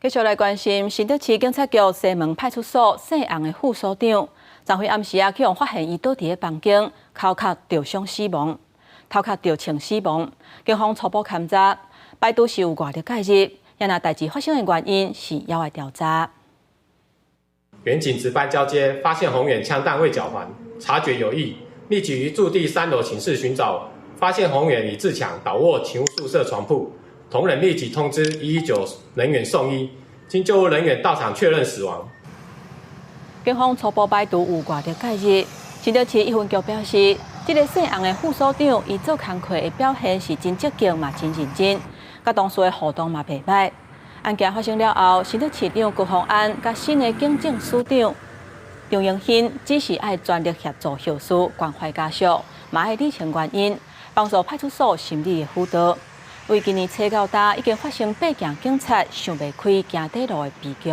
继续来关心新德市警察局西门派出所姓洪的副所长，昨昏暗时去互发现伊倒伫房间，头壳灼伤死亡，头壳灼青死亡。警方初步勘查，歹拄是有外力介入，也那代志发生的原因是要来调查。员警值班交接，发现洪远枪弹未缴还，察觉有异，立即于驻地3楼寝室寻找，发现洪远已自强倒卧勤务宿舍床铺。 同仁立即通知119人员送医，经救护人员到场确认死亡。警方初步摆渡有外力介入，新德市一分局表示，这个姓洪的副所长，伊做工课的表现是真积极嘛，真认真，甲同事的互动嘛袂歹。案件发生了后，新德市长郭宏安甲新的警政署长张永新只是爱全力协助后事，关怀家属，嘛爱理清原因，帮助派出所心理的辅导。 为今年初到大已经发生8件警察想袂开行底路的悲剧。